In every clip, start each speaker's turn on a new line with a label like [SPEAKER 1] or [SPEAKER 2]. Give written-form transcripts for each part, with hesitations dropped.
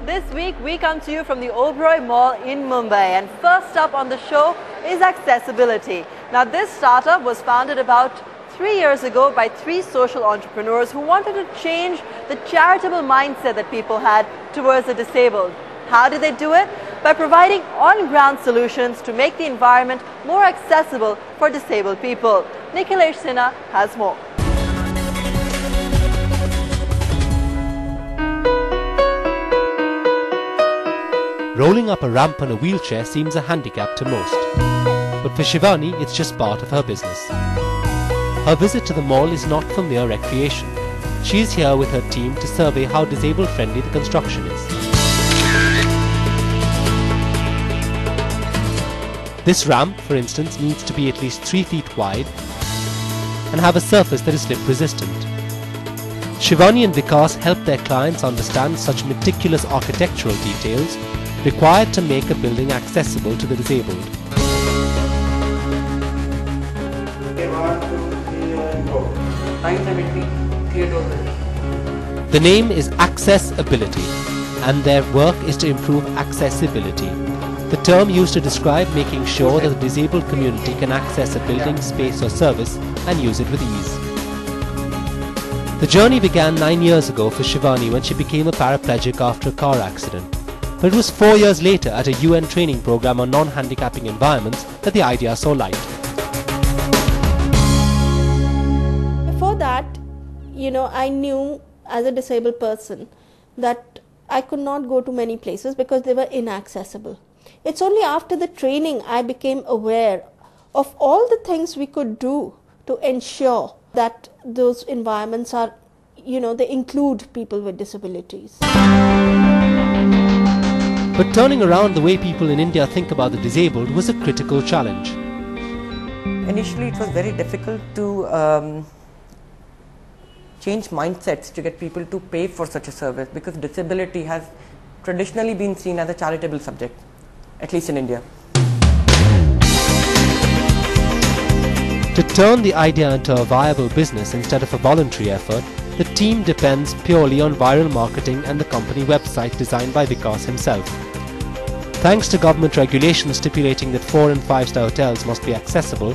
[SPEAKER 1] This week we come to you from the Oberoi Mall in Mumbai, and first up on the show is AccessAbility. Now this startup was founded about 3 years ago by 3 social entrepreneurs who wanted to change the charitable mindset that people had towards the disabled. How did they do it? By providing on-ground solutions to make the environment more accessible for disabled people. Nikhilesh Sinha has more.
[SPEAKER 2] Rolling up a ramp on a wheelchair seems a handicap to most. But for Shivani, it's just part of her business. Her visit to the mall is not for mere recreation. She is here with her team to survey how disabled-friendly the construction is. This ramp, for instance, needs to be at least 3 feet wide and have a surface that is slip-resistant. Shivani and Vikas help their clients understand such meticulous architectural details required to make a building accessible to the disabled. The name is AccessAbility, and their work is to improve accessibility, the term used to describe making sure that the disabled community can access a building, space or service and use it with ease. The journey began 9 years ago for Shivani when she became a paraplegic after a car accident. But it was 4 years later at a UN training program on non-handicapping environments that the idea saw light.
[SPEAKER 3] Before that, I knew as a disabled person that I could not go to many places because they were inaccessible. It's only after the training I became aware of all the things we could do to ensure that those environments are, they include people with disabilities.
[SPEAKER 2] But turning around the way people in India think about the disabled was a critical challenge.
[SPEAKER 4] Initially, it was very difficult to change mindsets to get people to pay for such a service, because disability has traditionally been seen as a charitable subject, at least in India.
[SPEAKER 2] To turn the idea into a viable business instead of a voluntary effort, the team depends purely on viral marketing and the company website designed by Vikas himself. Thanks to government regulations stipulating that 4- and 5-star hotels must be accessible,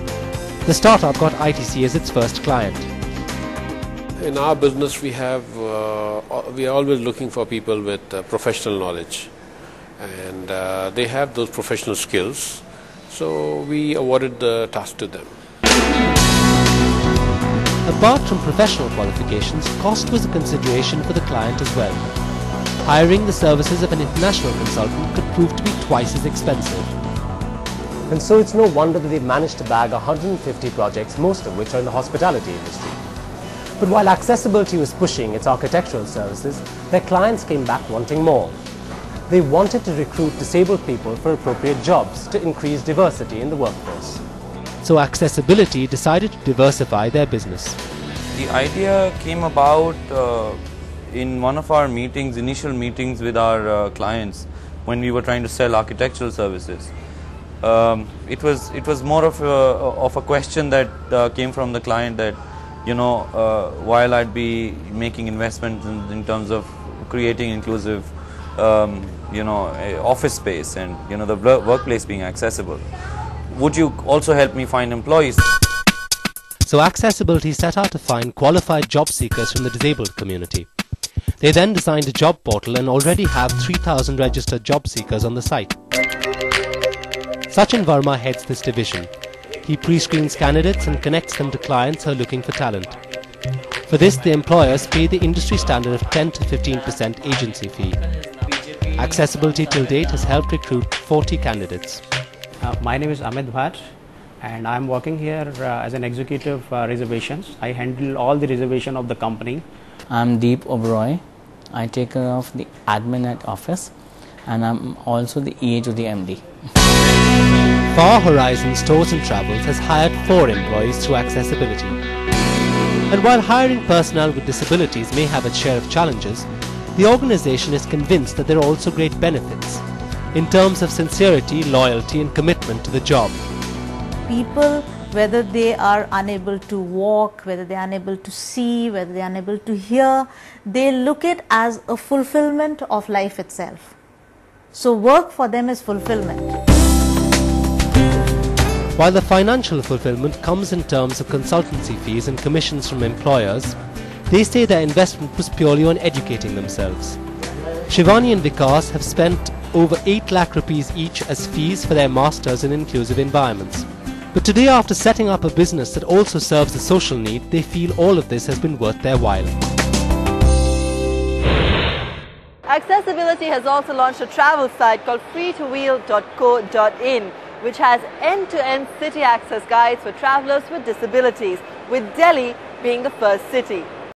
[SPEAKER 2] the startup got ITC as its first client.
[SPEAKER 5] In our business, we are always looking for people with professional knowledge, and they have those professional skills, so we awarded the task to them.
[SPEAKER 2] Apart from professional qualifications, cost was a consideration for the client as well. Hiring the services of an international consultant could prove to be twice as expensive.
[SPEAKER 6] And so it's no wonder that they've managed to bag 150 projects, most of which are in the hospitality industry. But while Accessibility was pushing its architectural services, their clients came back wanting more. They wanted to recruit disabled people for appropriate jobs to increase diversity in the workforce.
[SPEAKER 2] So AccessAbility decided to diversify their business.
[SPEAKER 7] The idea came about in one of our meetings, initial meetings with our clients, when we were trying to sell architectural services. It was more of a question that came from the client that, while I'd be making investments in terms of creating inclusive, office space and the workplace being accessible, would you also help me find employees?
[SPEAKER 2] So AccessAbility set out to find qualified job seekers from the disabled community. They then designed a job portal and already have 3,000 registered job seekers on the site. Sachin Verma heads this division. He pre-screens candidates and connects them to clients who are looking for talent. For this, the employers pay the industry standard of 10 to 15% agency fee. AccessAbility till date has helped recruit 40 candidates.
[SPEAKER 8] My name is Amit Bhatt, and I am working here as an executive reservations. I handle all the reservation of the company.
[SPEAKER 9] I'm Deep Oberoi. I take care of the admin at office, and I'm also the EA to the MD.
[SPEAKER 2] Far Horizon Stores and Travels has hired 4 employees through AccessAbility. And while hiring personnel with disabilities may have its share of challenges, the organization is convinced that there are also great benefits in terms of sincerity, loyalty and commitment to the job.
[SPEAKER 3] People
[SPEAKER 10] whether they are unable to walk, whether they are unable to see, whether they are unable to hear, they look it as a fulfillment of life itself. So work for them is fulfillment.
[SPEAKER 2] While the financial fulfillment comes in terms of consultancy fees and commissions from employers, they say their investment was purely on educating themselves. Shivani and Vikas have spent over 8 lakh rupees each as fees for their masters in inclusive environments. But today, after setting up a business that also serves the social need, they feel all of this has been worth their while.
[SPEAKER 1] AccessAbility has also launched a travel site called freetowheel.co.in, which has end-to-end city access guides for travelers with disabilities, with Delhi being the first city.